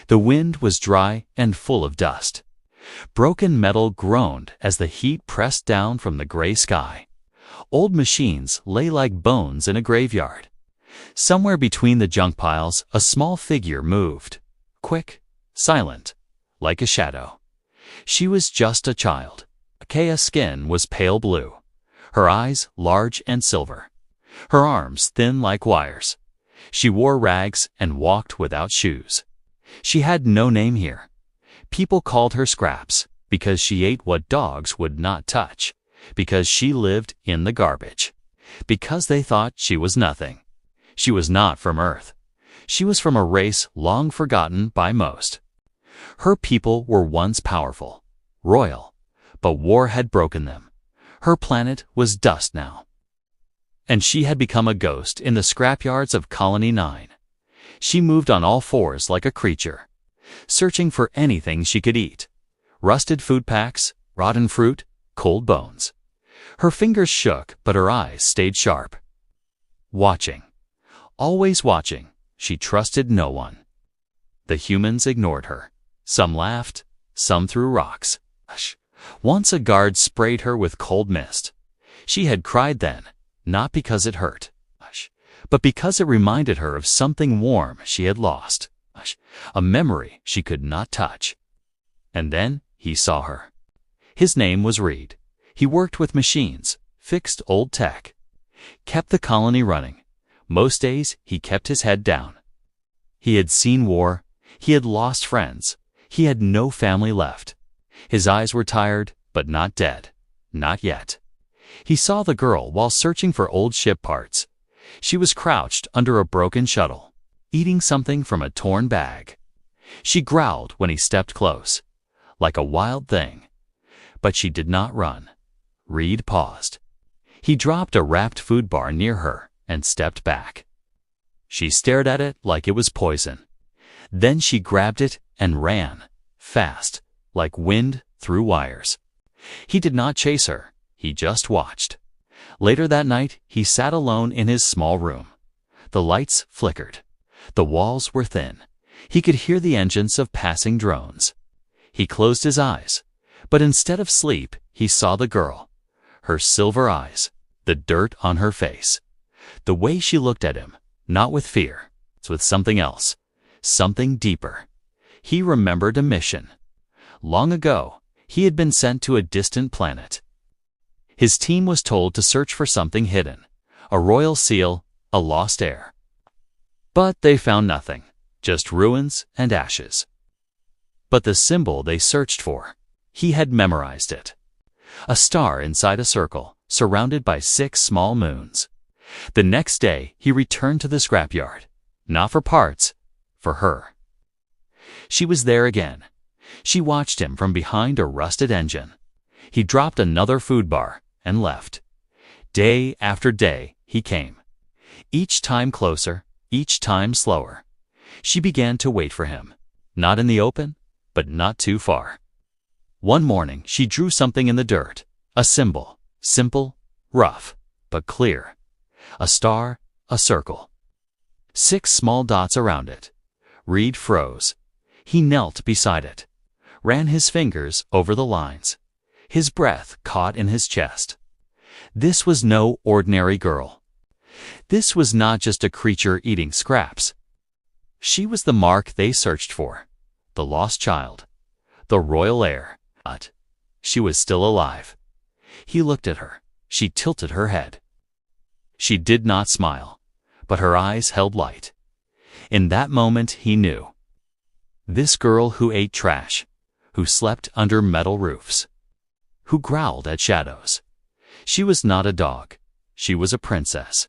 The wind was dry and full of dust. Broken metal groaned as the heat pressed down from the gray sky. Old machines lay like bones in a graveyard. Somewhere between the junk piles, a small figure moved. Quick, silent, like a shadow. She was just a child. Kaya's skin was pale blue, her eyes large and silver, her arms thin like wires. She wore rags and walked without shoes. She had no name here. People called her Scraps because she ate what dogs would not touch, because she lived in the garbage, because they thought she was nothing. She was not from Earth. She was from a race long forgotten by most. Her people were once powerful, royal, but war had broken them. Her planet was dust now. And she had become a ghost in the scrapyards of Colony 9. She moved on all fours like a creature, searching for anything she could eat. Rusted food packs, rotten fruit, cold bones. Her fingers shook, but her eyes stayed sharp. Watching. Always watching. She trusted no one. The humans ignored her. Some laughed, some threw rocks. Once a guard sprayed her with cold mist. She had cried then, not because it hurt, but because it reminded her of something warm she had lost, a memory she could not touch. And then he saw her. His name was Reed. He worked with machines, fixed old tech, kept the colony running. Most days he kept his head down. He had seen war. He had lost friends. He had no family left. His eyes were tired, but not dead. Not yet. He saw the girl while searching for old ship parts. She was crouched under a broken shuttle, eating something from a torn bag. She growled when he stepped close, like a wild thing. But she did not run. Reed paused. He dropped a wrapped food bar near her and stepped back. She stared at it like it was poison. Then she grabbed it and ran, fast, like wind through wires. He did not chase her. He just watched. Later that night, he sat alone in his small room. The lights flickered. The walls were thin. He could hear the engines of passing drones. He closed his eyes, but instead of sleep, he saw the girl. Her silver eyes, the dirt on her face. The way she looked at him, not with fear, it's with something else, something deeper. He remembered a mission. Long ago, he had been sent to a distant planet. His team was told to search for something hidden, a royal seal, a lost heir. But they found nothing, just ruins and ashes. But the symbol they searched for, he had memorized it. A star inside a circle, surrounded by 6 small moons. The next day, he returned to the scrapyard, not for parts, for her. She was there again. She watched him from behind a rusted engine. He dropped another food bar and left. Day after day, he came. Each time closer, each time slower. She began to wait for him, not in the open, but not too far. One morning, she drew something in the dirt, a symbol, simple, rough, but clear. A star, a circle. 6 small dots around it. Reed froze. He knelt beside it, ran his fingers over the lines. His breath caught in his chest. This was no ordinary girl. This was not just a creature eating scraps. She was the mark they searched for, the lost child, the royal heir. But she was still alive. He looked at her. She tilted her head. She did not smile, but her eyes held light. In that moment, he knew. This girl who ate trash, who slept under metal roofs, who growled at shadows. She was not a dog. She was a princess.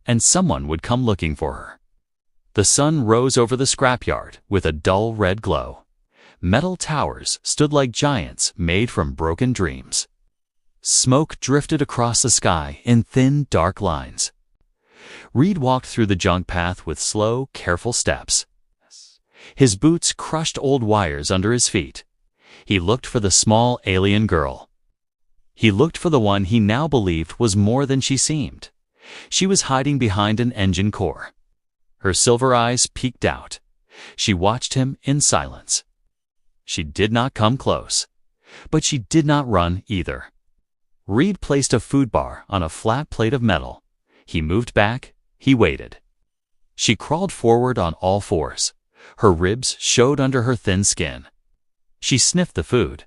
And someone would come looking for her. The sun rose over the scrapyard with a dull red glow. Metal towers stood like giants made from broken dreams. Smoke drifted across the sky in thin, dark lines. Reed walked through the junk path with slow, careful steps. His boots crushed old wires under his feet. He looked for the small alien girl. He looked for the one he now believed was more than she seemed. She was hiding behind an engine core. Her silver eyes peeked out. She watched him in silence. She did not come close, but she did not run either. Reed placed a food bar on a flat plate of metal. He moved back. He waited. She crawled forward on all fours. Her ribs showed under her thin skin. She sniffed the food.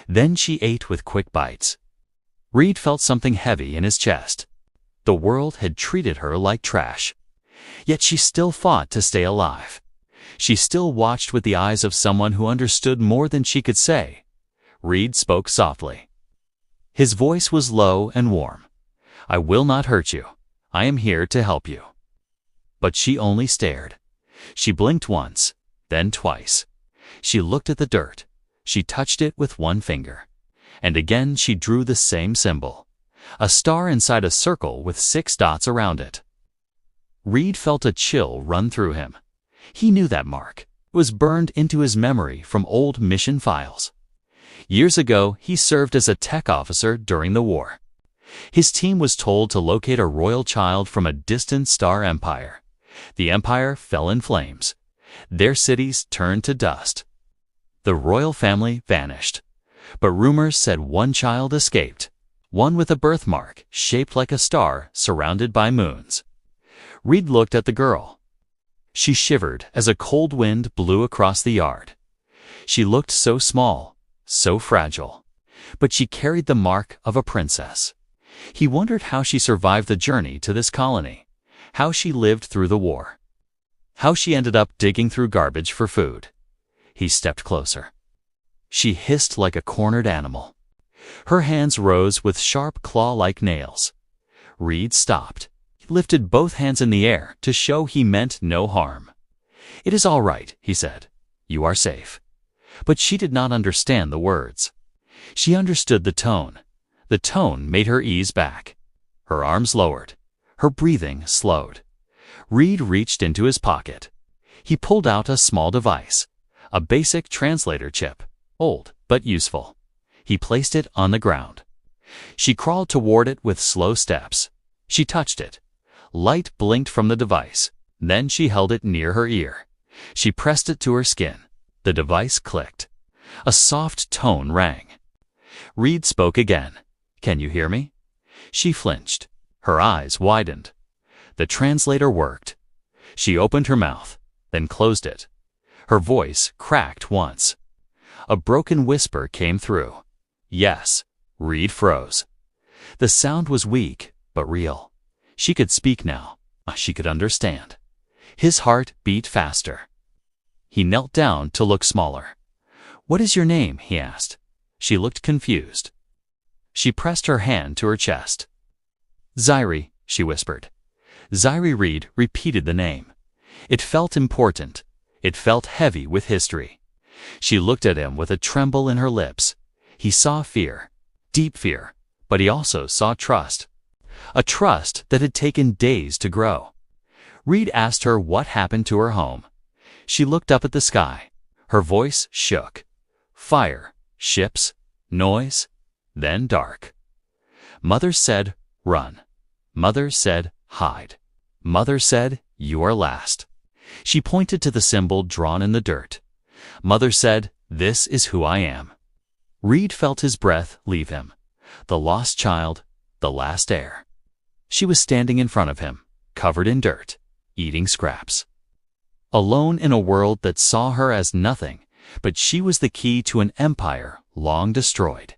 Then she ate with quick bites. Reed felt something heavy in his chest. The world had treated her like trash. Yet she still fought to stay alive. She still watched with the eyes of someone who understood more than she could say. Reed spoke softly. His voice was low and warm. "I will not hurt you. I am here to help you." But she only stared. She blinked once, then twice. She looked at the dirt. She touched it with one finger. And again she drew the same symbol. A star inside a circle with 6 dots around it. Reed felt a chill run through him. He knew that mark. It was burned into his memory from old mission files. Years ago, he served as a tech officer during the war. His team was told to locate a royal child from a distant star empire. The empire fell in flames. Their cities turned to dust. The royal family vanished. But rumors said one child escaped, one with a birthmark shaped like a star surrounded by moons. Reed looked at the girl. She shivered as a cold wind blew across the yard. She looked so small, so fragile, but she carried the mark of a princess. He wondered how she survived the journey to this colony, how she lived through the war, how she ended up digging through garbage for food. He stepped closer. She hissed like a cornered animal. Her hands rose with sharp claw-like nails. Reed stopped. He lifted both hands in the air to show he meant no harm. "It is all right," he said. "You are safe." But she did not understand the words. She understood the tone. The tone made her ease back. Her arms lowered. Her breathing slowed. Reed reached into his pocket. He pulled out a small device, a basic translator chip, old but useful. He placed it on the ground. She crawled toward it with slow steps. She touched it. Light blinked from the device. Then she held it near her ear. She pressed it to her skin. The device clicked. A soft tone rang. Reed spoke again. "Can you hear me?" She flinched. Her eyes widened. The translator worked. She opened her mouth, then closed it. Her voice cracked once. A broken whisper came through. "Yes." Reed froze. The sound was weak, but real. She could speak now. She could understand. His heart beat faster. He knelt down to look smaller. "What is your name?" he asked. She looked confused. She pressed her hand to her chest. "Zairi," she whispered. Zairi. Reed repeated the name. It felt important. It felt heavy with history. She looked at him with a tremble in her lips. He saw fear, deep fear, but he also saw trust. A trust that had taken days to grow. Reed asked her what happened to her home. She looked up at the sky. Her voice shook. Fire, ships, noise, then dark. Mother said, "Run." Mother said, "Hide." Mother said, "You are last." She pointed to the symbol drawn in the dirt. Mother said, "This is who I am." Reed felt his breath leave him. The lost child, the last heir. She was standing in front of him, covered in dirt, eating scraps. Alone in a world that saw her as nothing, but she was the key to an empire long destroyed.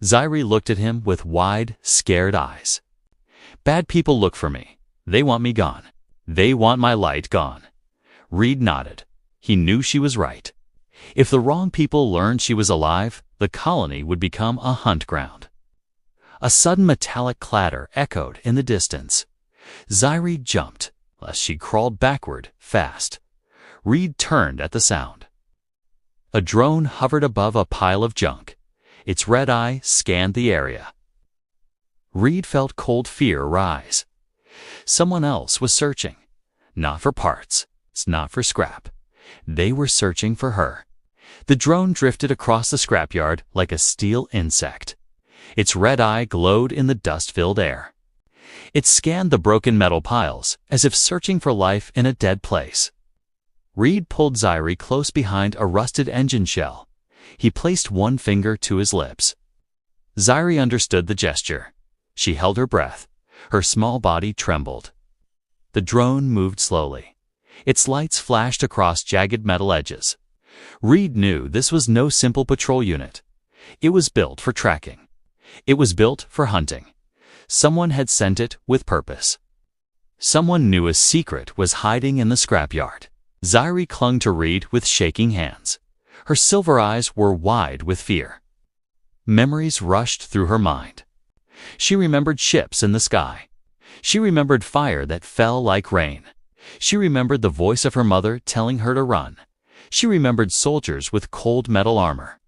Zairi looked at him with wide, scared eyes. "Bad people look for me. They want me gone. They want my light gone." Reed nodded. He knew she was right. If the wrong people learned she was alive, the colony would become a hunt ground. A sudden metallic clatter echoed in the distance. Zairi jumped, as she crawled backward, fast. Reed turned at the sound. A drone hovered above a pile of junk. Its red eye scanned the area. Reed felt cold fear rise. Someone else was searching. Not for parts, not for scrap. They were searching for her. The drone drifted across the scrapyard like a steel insect. Its red eye glowed in the dust-filled air. It scanned the broken metal piles as if searching for life in a dead place. Reed pulled Zairi close behind a rusted engine shell. He placed one finger to his lips. Zairi understood the gesture. She held her breath. Her small body trembled. The drone moved slowly. Its lights flashed across jagged metal edges. Reed knew this was no simple patrol unit. It was built for tracking. It was built for hunting. Someone had sent it with purpose. Someone knew a secret was hiding in the scrapyard. Zairi clung to Reed with shaking hands. Her silver eyes were wide with fear. Memories rushed through her mind. She remembered ships in the sky. She remembered fire that fell like rain. She remembered the voice of her mother telling her to run. She remembered soldiers with cold metal armor.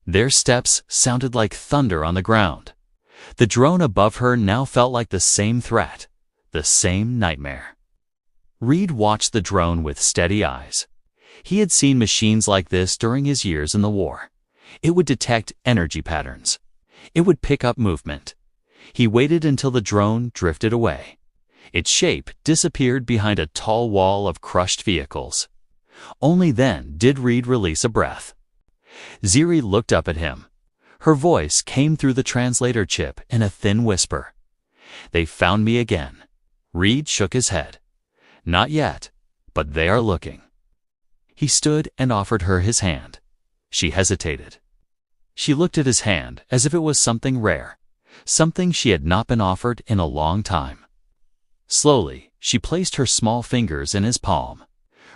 Their steps sounded like thunder on the ground. The drone above her now felt like the same threat, the same nightmare. Reed watched the drone with steady eyes. He had seen machines like this during his years in the war. It would detect energy patterns. It would pick up movement. He waited until the drone drifted away. Its shape disappeared behind a tall wall of crushed vehicles. Only then did Reed release a breath. Zairi looked up at him. Her voice came through the translator chip in a thin whisper. "They found me again." Reed shook his head. "Not yet, but they are looking." He stood and offered her his hand. She hesitated. She looked at his hand as if it was something rare, something she had not been offered in a long time. Slowly, she placed her small fingers in his palm.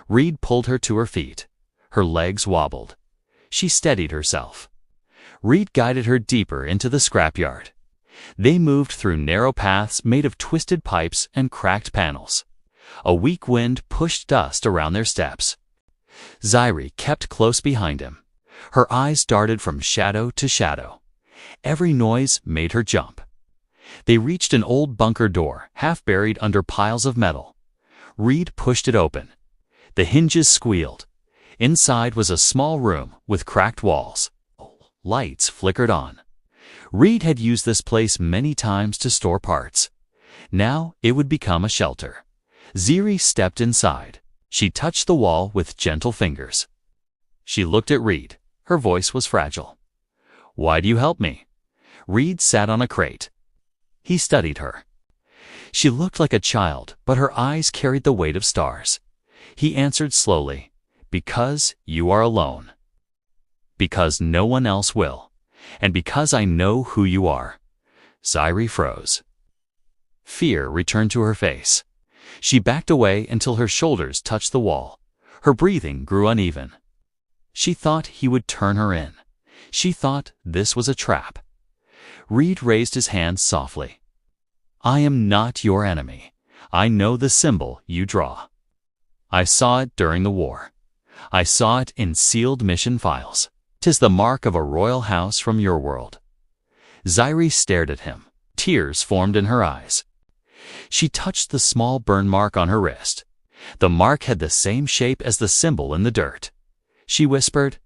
Reed pulled her to her feet. Her legs wobbled. She steadied herself. Reed guided her deeper into the scrapyard. They moved through narrow paths made of twisted pipes and cracked panels. A weak wind pushed dust around their steps. Zairi kept close behind him. Her eyes darted from shadow to shadow. Every noise made her jump. They reached an old bunker door, half buried under piles of metal. Reed pushed it open. The hinges squealed. Inside was a small room with cracked walls. Lights flickered on. Reed had used this place many times to store parts. Now it would become a shelter. Zairi stepped inside. She touched the wall with gentle fingers. She looked at Reed. Her voice was fragile. "Why do you help me?" Reed sat on a crate. He studied her. She looked like a child, but her eyes carried the weight of stars. He answered slowly, "Because you are alone. Because no one else will. And because I know who you are." Zairi froze. Fear returned to her face. She backed away until her shoulders touched the wall. Her breathing grew uneven. She thought he would turn her in. She thought this was a trap. Reed raised his hand softly. "I am not your enemy. I know the symbol you draw. I saw it during the war. I saw it in sealed mission files. 'Tis the mark of a royal house from your world." Zairi stared at him. Tears formed in her eyes. She touched the small burn mark on her wrist. The mark had the same shape as the symbol in the dirt. She whispered,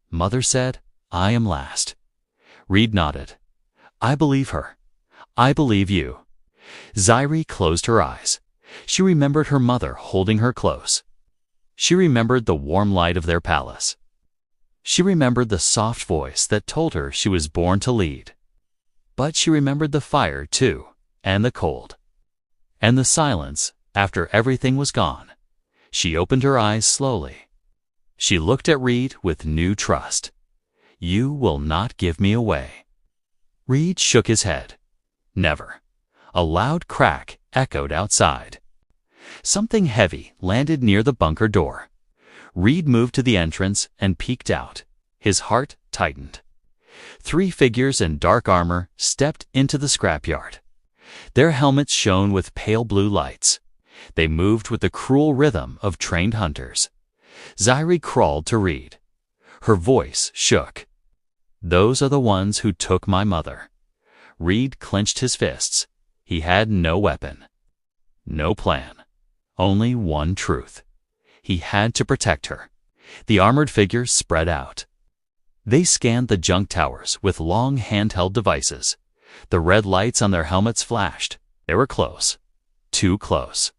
"Mother said, I am last." Reed nodded. "I believe her. I believe you." Zairi closed her eyes. She remembered her mother holding her close. She remembered the warm light of their palace. She remembered the soft voice that told her she was born to lead. But she remembered the fire, too, and the cold. And the silence after everything was gone. She opened her eyes slowly. She looked at Reed with new trust. "You will not give me away." Reed shook his head. "Never." A loud crack echoed outside. Something heavy landed near the bunker door. Reed moved to the entrance and peeked out. His heart tightened. 3 figures in dark armor stepped into the scrapyard. Their helmets shone with pale blue lights. They moved with the cruel rhythm of trained hunters. Zairi crawled to Reed. Her voice shook. "Those are the ones who took my mother." Reed clenched his fists. He had no weapon. No plan. Only one truth. He had to protect her. The armored figures spread out. They scanned the junk towers with long handheld devices. The red lights on their helmets flashed. They were close. Too close.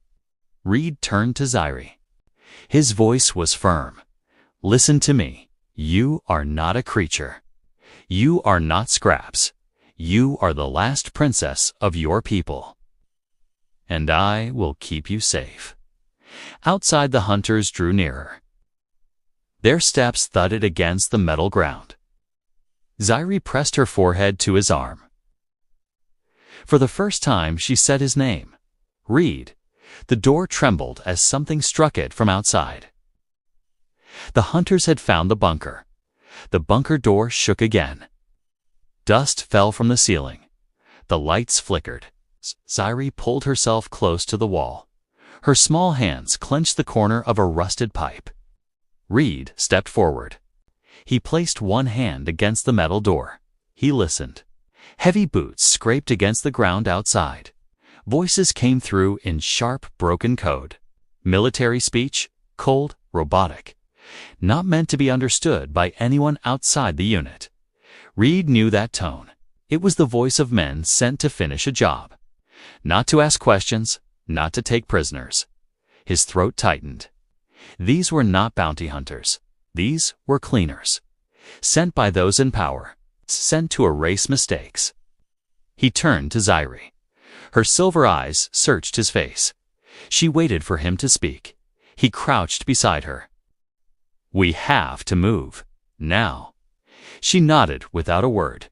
Reed turned to Zairi. His voice was firm. "Listen to me. You are not a creature. You are not scraps. You are the last princess of your people. And I will keep you safe." Outside, the hunters drew nearer. Their steps thudded against the metal ground. Zairi pressed her forehead to his arm. For the first time, she said his name. "Reed." The door trembled as something struck it from outside. The hunters had found the bunker. The bunker door shook again. Dust fell from the ceiling. The lights flickered. Zairi pulled herself close to the wall. Her small hands clenched the corner of a rusted pipe. Reed stepped forward. He placed one hand against the metal door. He listened. Heavy boots scraped against the ground outside. Voices came through in sharp, broken code. Military speech, cold, robotic. Not meant to be understood by anyone outside the unit. Reed knew that tone. It was the voice of men sent to finish a job. Not to ask questions, not to take prisoners. His throat tightened. These were not bounty hunters. These were cleaners. Sent by those in power. Sent to erase mistakes. He turned to Zairi. Her silver eyes searched his face. She waited for him to speak. He crouched beside her. "We have to move. Now." She nodded without a word.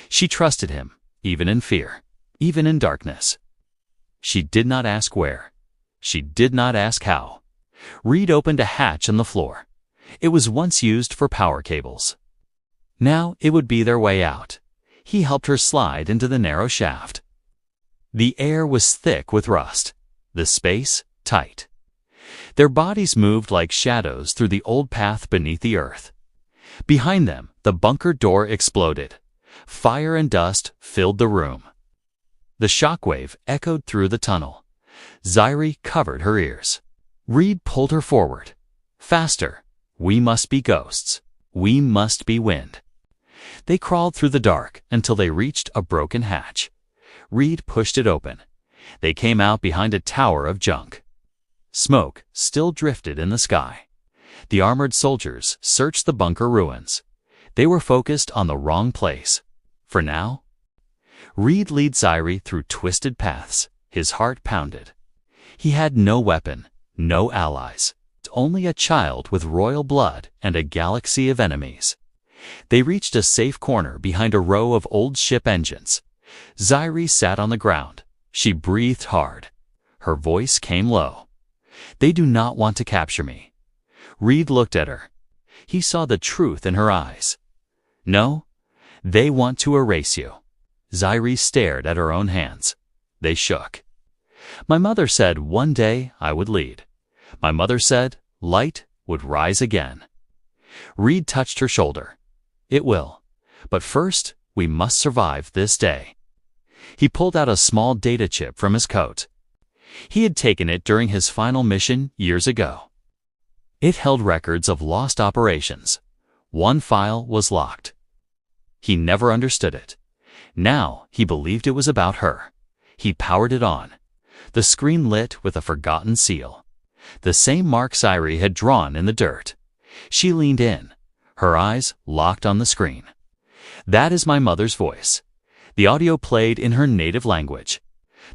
She trusted him, even in fear, even in darkness. She did not ask where. She did not ask how. Reed opened a hatch in the floor. It was once used for power cables. Now it would be their way out. He helped her slide into the narrow shaft. The air was thick with rust, the space tight. Their bodies moved like shadows through the old path beneath the earth. Behind them, the bunker door exploded. Fire and dust filled the room. The shockwave echoed through the tunnel. Zairi covered her ears. Reed pulled her forward. "Faster. We must be ghosts. We must be wind." They crawled through the dark until they reached a broken hatch. Reed pushed it open. They came out behind a tower of junk. Smoke still drifted in the sky. The armored soldiers searched the bunker ruins. They were focused on the wrong place. For now. Reed led Zairi through twisted paths. His heart pounded. He had no weapon, no allies, only a child with royal blood and a galaxy of enemies. They reached a safe corner behind a row of old ship engines. Zairi sat on the ground. She breathed hard. Her voice came low. "They do not want to capture me." Reed looked at her. He saw the truth in her eyes. "No, they want to erase you." Zairi stared at her own hands. They shook. "My mother said one day I would lead. My mother said light would rise again." Reed touched her shoulder. "It will. But first, we must survive this day." He pulled out a small data chip from his coat. He had taken it during his final mission years ago. It held records of lost operations. One file was locked. He never understood it. Now he believed it was about her. He powered it on. The screen lit with a forgotten seal. The same mark Zairi had drawn in the dirt. She leaned in, her eyes locked on the screen. "That is my mother's voice." The audio played in her native language.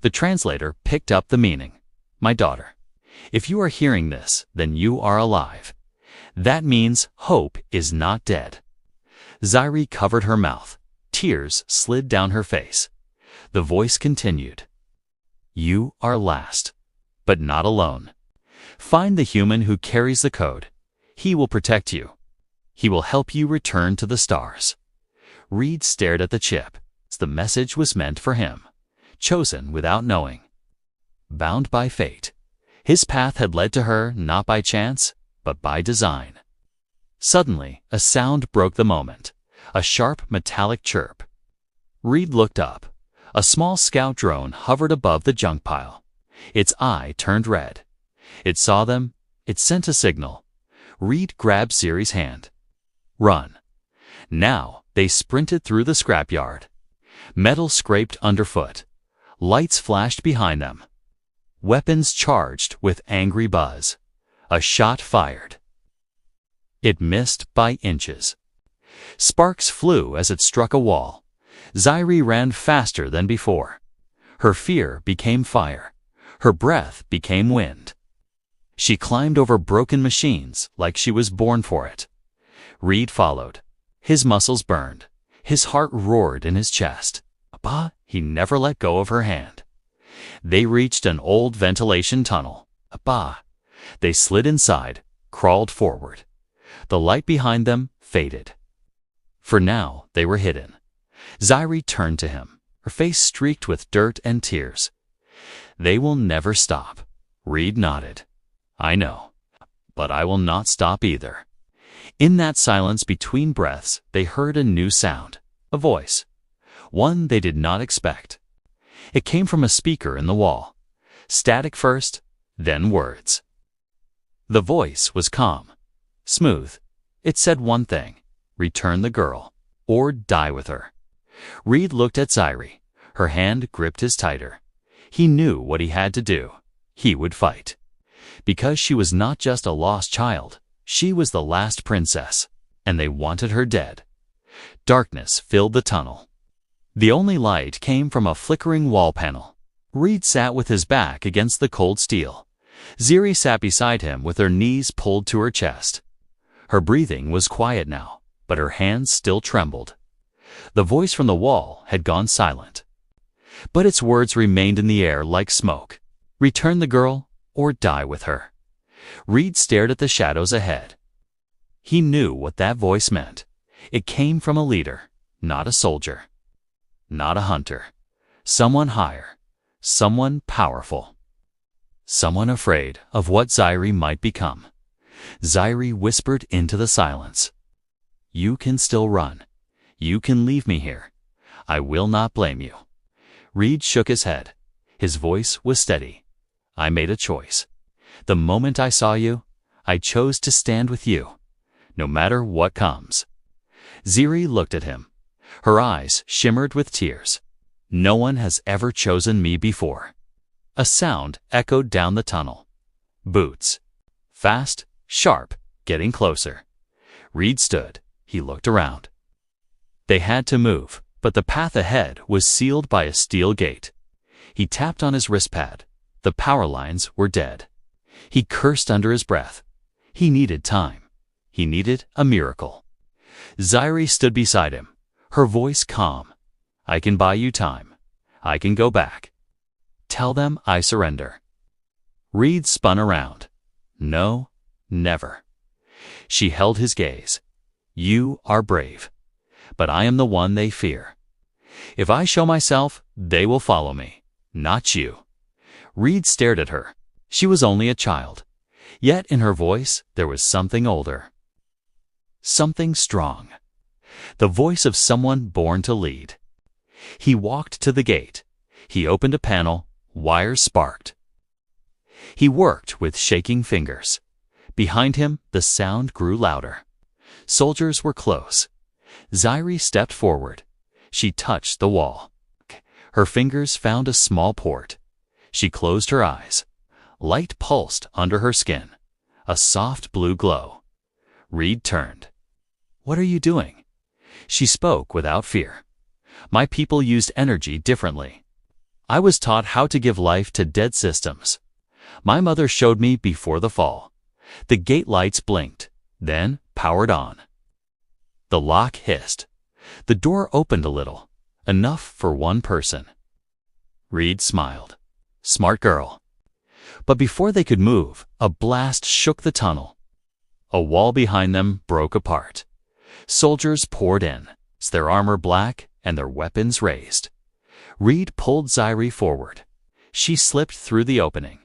The translator picked up the meaning. "My daughter, if you are hearing this, then you are alive. That means hope is not dead." Zairi covered her mouth. Tears slid down her face. The voice continued. "You are last, but not alone. Find the human who carries the code. He will protect you. He will help you return to the stars." Reed stared at the chip. The message was meant for him. Chosen without knowing. Bound by fate. His path had led to her not by chance, but by design. Suddenly, a sound broke the moment. A sharp, metallic chirp. Reed looked up. A small scout drone hovered above the junk pile. Its eye turned red. It saw them. It sent a signal. Reed grabbed Zairi's hand. "Run." Now they sprinted through the scrapyard. Metal scraped underfoot. Lights flashed behind them. Weapons charged with angry buzz. A shot fired. It missed by inches. Sparks flew as it struck a wall. Zairi ran faster than before. Her fear became fire. Her breath became wind. She climbed over broken machines like she was born for it. Reed followed. His muscles burned. His heart roared in his chest. But he never let go of her hand. They reached an old ventilation tunnel. They slid inside, crawled forward. The light behind them faded. For now, they were hidden. Zairi turned to him, her face streaked with dirt and tears. They will never stop. Reed nodded. I know, but I will not stop either. In that silence between breaths, they heard a new sound, a voice, one they did not expect. It came from a speaker in the wall. Static first, then words. The voice was calm, smooth. It said one thing: return the girl, or die with her. Reed looked at Zairi. Her hand gripped his tighter. He knew what he had to do. He would fight. Because she was not just a lost child, she was the last princess, and they wanted her dead. Darkness filled the tunnel. The only light came from a flickering wall panel. Reed sat with his back against the cold steel. Zairi sat beside him with her knees pulled to her chest. Her breathing was quiet now, but her hands still trembled. The voice from the wall had gone silent. But its words remained in the air like smoke. Return the girl, or die with her. Reed stared at the shadows ahead. He knew what that voice meant. It came from a leader, not a soldier, not a hunter. Someone higher, someone powerful, someone afraid of what Zairi might become. Zairi whispered into the silence. You can still run. You can leave me here. I will not blame you. Reed shook his head. His voice was steady. I made a choice. The moment I saw you, I chose to stand with you, no matter what comes. Zairi looked at him. Her eyes shimmered with tears. No one has ever chosen me before. A sound echoed down the tunnel. Boots. Fast, sharp, getting closer. Reed stood. He looked around. They had to move, but the path ahead was sealed by a steel gate. He tapped on his wrist pad. The power lines were dead. He cursed under his breath. He needed time. He needed a miracle. Zairi stood beside him, her voice calm. I can buy you time. I can go back. Tell them I surrender. Reed spun around. No, never. She held his gaze. You are brave, but I am the one they fear. If I show myself, they will follow me, not you. Reed stared at her. She was only a child, yet in her voice there was something older. Something strong. The voice of someone born to lead. He walked to the gate. He opened a panel. Wires sparked. He worked with shaking fingers. Behind him, the sound grew louder. Soldiers were close. Zairi stepped forward. She touched the wall. Her fingers found a small port. She closed her eyes. Light pulsed under her skin. A soft blue glow. Reed turned. What are you doing? She spoke without fear. My people used energy differently. I was taught how to give life to dead systems. My mother showed me before the fall. The gate lights blinked, then powered on. The lock hissed. The door opened a little, enough for one person. Reed smiled. Smart girl. But before they could move, a blast shook the tunnel. A wall behind them broke apart. Soldiers poured in, their armor black and their weapons raised. Reed pulled Zairi forward. She slipped through the opening.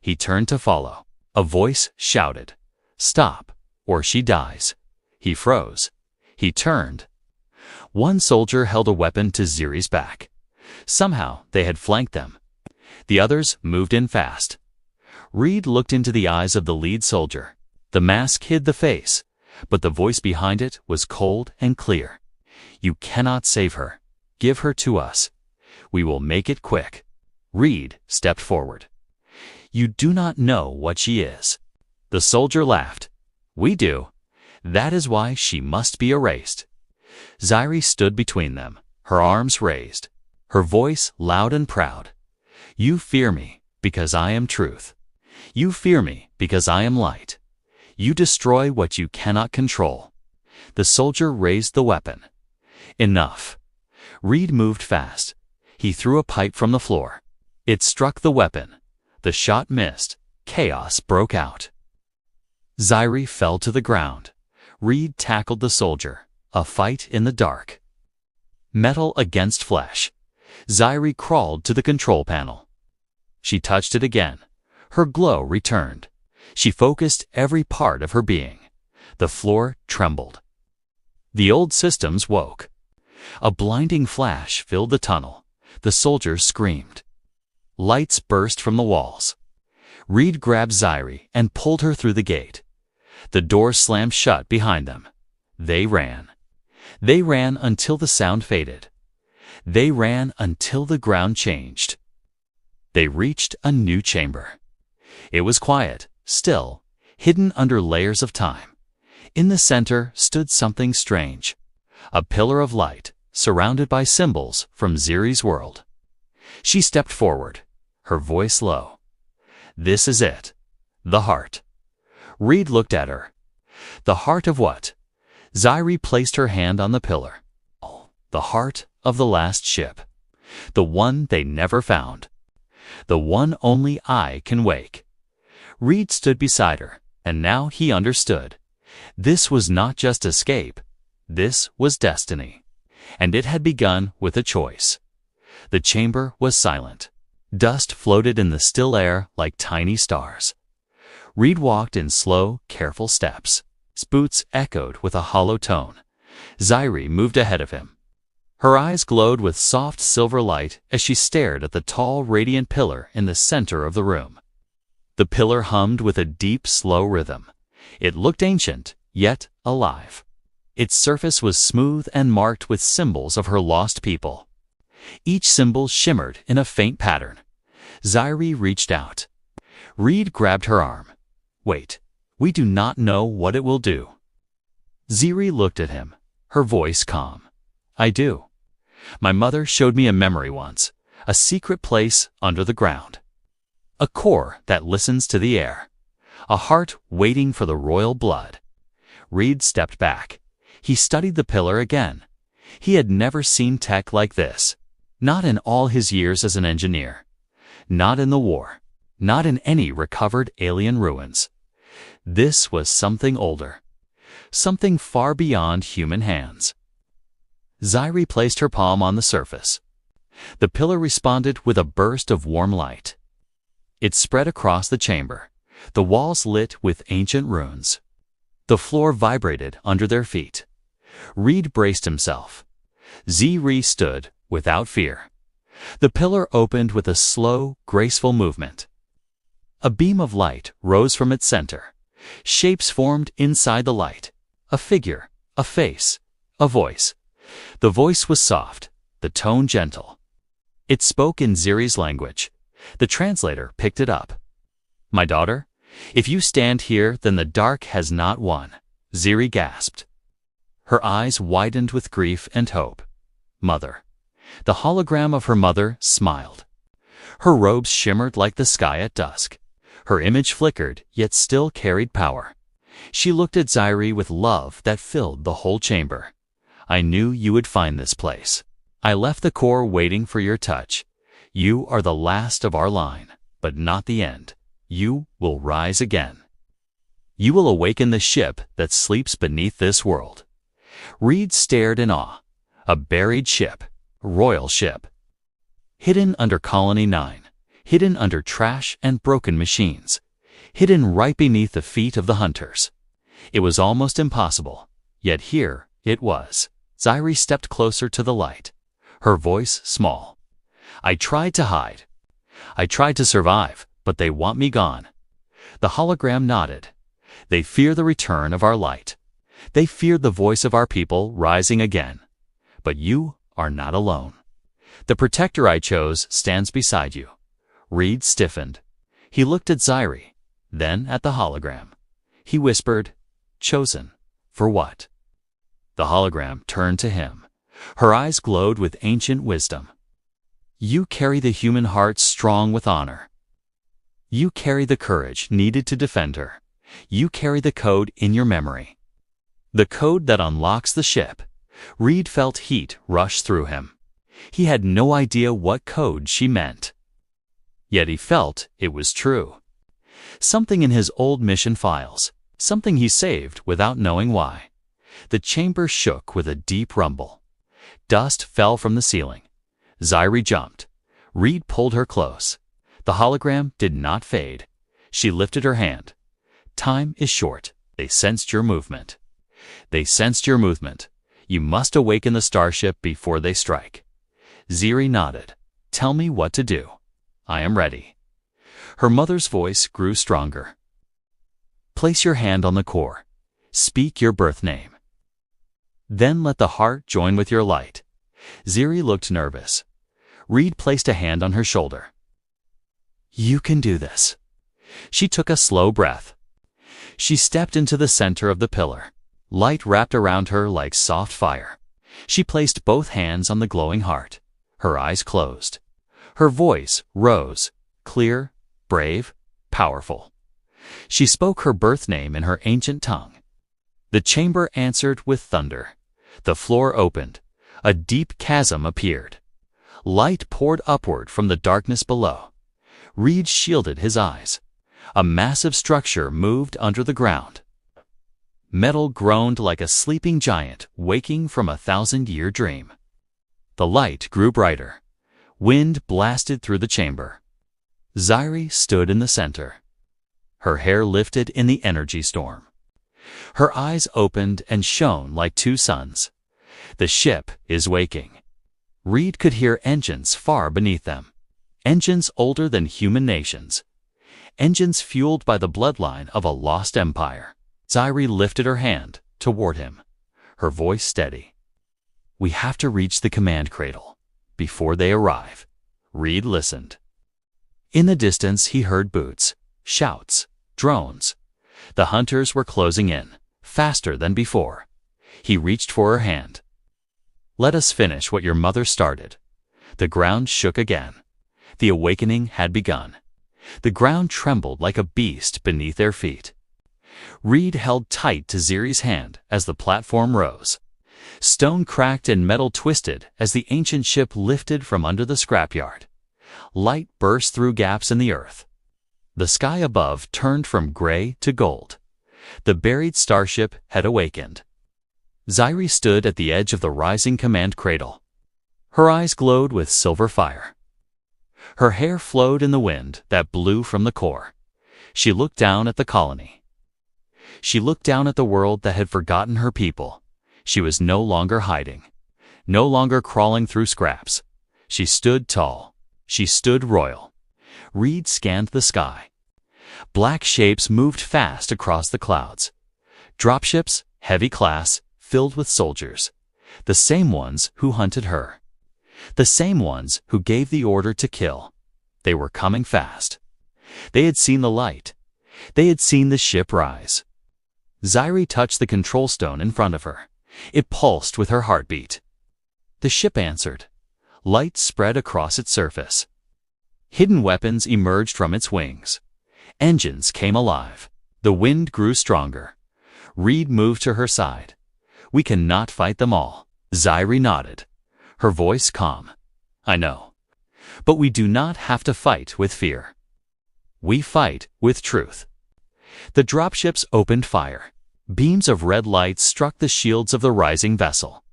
He turned to follow. A voice shouted, Stop, or she dies. He froze. He turned. One soldier held a weapon to Zairi's back. Somehow they had flanked them. The others moved in fast. Reed looked into the eyes of the lead soldier. The mask hid the face, but the voice behind it was cold and clear. You cannot save her. Give her to us. We will make it quick. Reed stepped forward. You do not know what she is. The soldier laughed. We do. That is why she must be erased. Zairi stood between them, her arms raised, her voice loud and proud. You fear me because I am truth. You fear me because I am light. You destroy what you cannot control. The soldier raised the weapon. Enough. Reed moved fast. He threw a pipe from the floor. It struck the weapon. The shot missed. Chaos broke out. Zairi fell to the ground. Reed tackled the soldier. A fight in the dark. Metal against flesh. Zairi crawled to the control panel. She touched it again. Her glow returned. She focused every part of her being. The floor trembled. The old systems woke. A blinding flash filled the tunnel. The soldiers screamed. Lights burst from the walls. Reed grabbed Zairi and pulled her through the gate. The door slammed shut behind them. They ran. They ran until the sound faded. They ran until the ground changed. They reached a new chamber. It was quiet, still, hidden under layers of time. In the center stood something strange. A pillar of light, surrounded by symbols from Zairi's world. She stepped forward, her voice low. This is it. The heart. Reed looked at her. The heart of what? Zairi placed her hand on the pillar. The heart of the last ship. The one they never found. The one only I can wake. Reed stood beside her, and now he understood. This was not just escape. This was destiny. And it had begun with a choice. The chamber was silent. Dust floated in the still air like tiny stars. Reed walked in slow, careful steps. His boots echoed with a hollow tone. Zairi moved ahead of him. Her eyes glowed with soft silver light as she stared at the tall, radiant pillar in the center of the room. The pillar hummed with a deep, slow rhythm. It looked ancient, yet alive. Its surface was smooth and marked with symbols of her lost people. Each symbol shimmered in a faint pattern. Zairi reached out. Reed grabbed her arm. Wait, we do not know what it will do. Zairi looked at him, her voice calm. I do. My mother showed me a memory once, a secret place under the ground. A core that listens to the air. A heart waiting for the royal blood. Reed stepped back. He studied the pillar again. He had never seen tech like this. Not in all his years as an engineer. Not in the war. Not in any recovered alien ruins. This was something older. Something far beyond human hands. Zairi placed her palm on the surface. The pillar responded with a burst of warm light. It spread across the chamber, the walls lit with ancient runes. The floor vibrated under their feet. Reed braced himself. Zairi stood without fear. The pillar opened with a slow, graceful movement. A beam of light rose from its center. Shapes formed inside the light. A figure, a face, a voice. The voice was soft, the tone gentle. It spoke in Zairi's language. The translator picked it up. My daughter, if you stand here, then the dark has not won, Zairi gasped. Her eyes widened with grief and hope. Mother. The hologram of her mother smiled. Her robes shimmered like the sky at dusk. Her image flickered, yet still carried power. She looked at Zairi with love that filled the whole chamber. I knew you would find this place. I left the core waiting for your touch. You are the last of our line, but not the end. You will rise again. You will awaken the ship that sleeps beneath this world. Reed stared in awe. A buried ship, a royal ship. Hidden under Colony 9, hidden under trash and broken machines, hidden right beneath the feet of the hunters. It was almost impossible, yet here it was. Zairi stepped closer to the light, her voice small. I tried to hide. I tried to survive, but they want me gone. The hologram nodded. They fear the return of our light. They fear the voice of our people rising again. But you are not alone. The protector I chose stands beside you. Reed stiffened. He looked at Zairi, then at the hologram. He whispered, "Chosen. For what?" The hologram turned to him. Her eyes glowed with ancient wisdom. "You carry the human heart strong with honor. You carry the courage needed to defend her. You carry the code in your memory. The code that unlocks the ship." Reed felt heat rush through him. He had no idea what code she meant. Yet he felt it was true. Something in his old mission files, something he saved without knowing why. The chamber shook with a deep rumble. Dust fell from the ceiling. Zairi jumped. Reed pulled her close. The hologram did not fade. She lifted her hand. "Time is short. They sensed your movement. They sensed your movement. You must awaken the starship before they strike." Zairi nodded. "Tell me what to do. I am ready." Her mother's voice grew stronger. "Place your hand on the core. Speak your birth name. Then let the heart join with your light." Zairi looked nervous. Reed placed a hand on her shoulder. "You can do this." She took a slow breath. She stepped into the center of the pillar. Light wrapped around her like soft fire. She placed both hands on the glowing heart. Her eyes closed. Her voice rose, clear, brave, powerful. She spoke her birth name in her ancient tongue. The chamber answered with thunder. The floor opened. A deep chasm appeared. Light poured upward from the darkness below. Reed shielded his eyes. A massive structure moved under the ground. Metal groaned like a sleeping giant waking from a 1,000-year dream. The light grew brighter. Wind blasted through the chamber. Zairi stood in the center. Her hair lifted in the energy storm. Her eyes opened and shone like two suns. The ship is waking. Reed could hear engines far beneath them. Engines older than human nations. Engines fueled by the bloodline of a lost empire. Zairi lifted her hand toward him, her voice steady. "We have to reach the command cradle before they arrive." Reed listened. In the distance he heard boots, shouts, drones. The hunters were closing in, faster than before. He reached for her hand. "Let us finish what your mother started." The ground shook again. The awakening had begun. The ground trembled like a beast beneath their feet. Reed held tight to Zairi's hand as the platform rose. Stone cracked and metal twisted as the ancient ship lifted from under the scrapyard. Light burst through gaps in the earth. The sky above turned from gray to gold. The buried starship had awakened. Zairi stood at the edge of the rising command cradle. Her eyes glowed with silver fire. Her hair flowed in the wind that blew from the core. She looked down at the colony. She looked down at the world that had forgotten her people. She was no longer hiding, no longer crawling through scraps. She stood tall. She stood royal. Reed scanned the sky. Black shapes moved fast across the clouds. Dropships, heavy class, filled with soldiers. The same ones who hunted her. The same ones who gave the order to kill. They were coming fast. They had seen the light. They had seen the ship rise. Zairi touched the control stone in front of her. It pulsed with her heartbeat. The ship answered. Light spread across its surface. Hidden weapons emerged from its wings. Engines came alive. The wind grew stronger. Reed moved to her side. "We cannot fight them all." Zairi nodded, her voice calm. "I know. But we do not have to fight with fear. We fight with truth." The dropships opened fire. Beams of red light struck the shields of the rising vessel.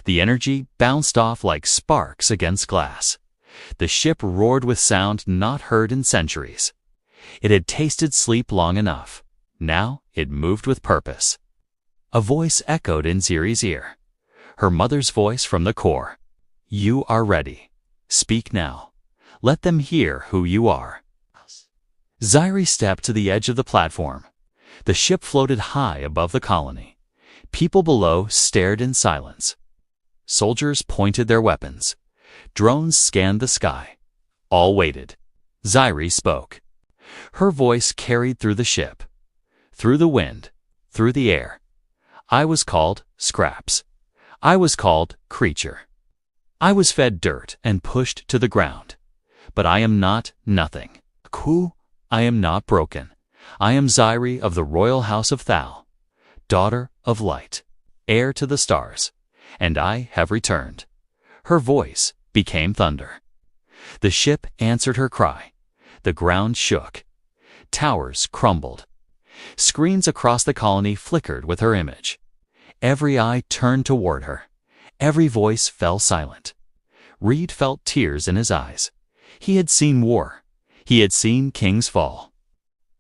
The energy bounced off like sparks against glass. The ship roared with sound not heard in centuries. It had tasted sleep long enough. Now it moved with purpose. A voice echoed in Zairi's ear. Her mother's voice from the core. "You are ready. Speak now. Let them hear who you are." Zairi stepped to the edge of the platform. The ship floated high above the colony. People below stared in silence. Soldiers pointed their weapons. Drones scanned the sky. All waited. Zairi spoke. Her voice carried through the ship. through the wind, through the air. I was called Scraps. I was called Creature. I was fed dirt and pushed to the ground. But I am not nothing. Who? I am not broken. I am Zairi of the royal house of Thal, daughter of light, heir to the stars, and I have returned. Her voice became thunder. The ship answered her cry. The ground shook. Towers crumbled. Screens across the colony flickered with her image. Every eye turned toward her. Every voice fell silent. Reed felt tears in his eyes. He had seen war. He had seen kings fall.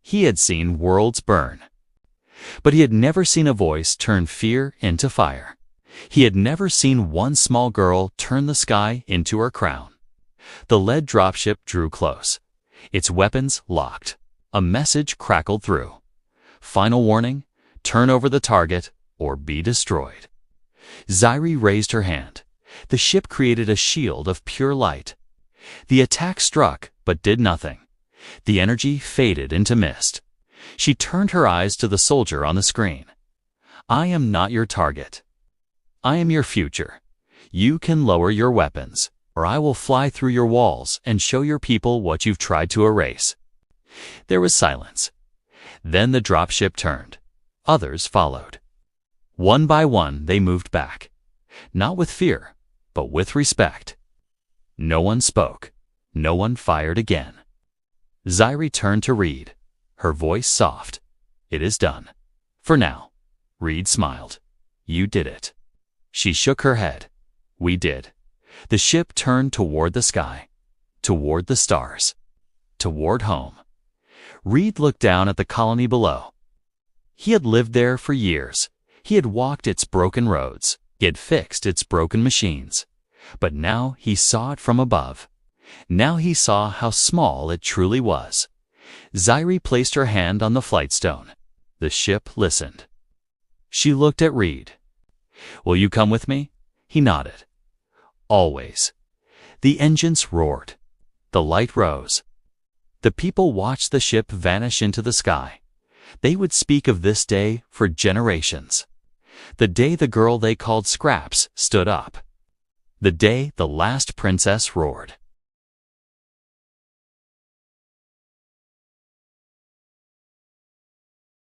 He had seen worlds burn. But he had never seen a voice turn fear into fire. He had never seen one small girl turn the sky into her crown. The lead dropship drew close. Its weapons locked. A message crackled through. Final warning, turn over the target or be destroyed. Zairi raised her hand. The ship created a shield of pure light. The attack struck, but did nothing. The energy faded into mist. She turned her eyes to the soldier on the screen. I am not your target. I am your future. You can lower your weapons, or I will fly through your walls and show your people what you've tried to erase. There was silence. Then the dropship turned. Others followed. One by one they moved back, not with fear, but with respect. No one spoke. No one fired again. Zairi turned to Reed, her voice soft. It is done. For now. Reed smiled. You did it. She shook her head. We did. The ship turned toward the sky, toward the stars, toward home. Reed looked down at the colony below. He had lived there for years. He had walked its broken roads. He had fixed its broken machines. But now he saw it from above. Now he saw how small it truly was. Zairi placed her hand on the flight stone. The ship listened. She looked at Reed. Will you come with me? He nodded. Always. The engines roared. The light rose. The people watched the ship vanish into the sky. They would speak of this day for generations. The day the girl they called Scraps stood up. The day the last princess roared.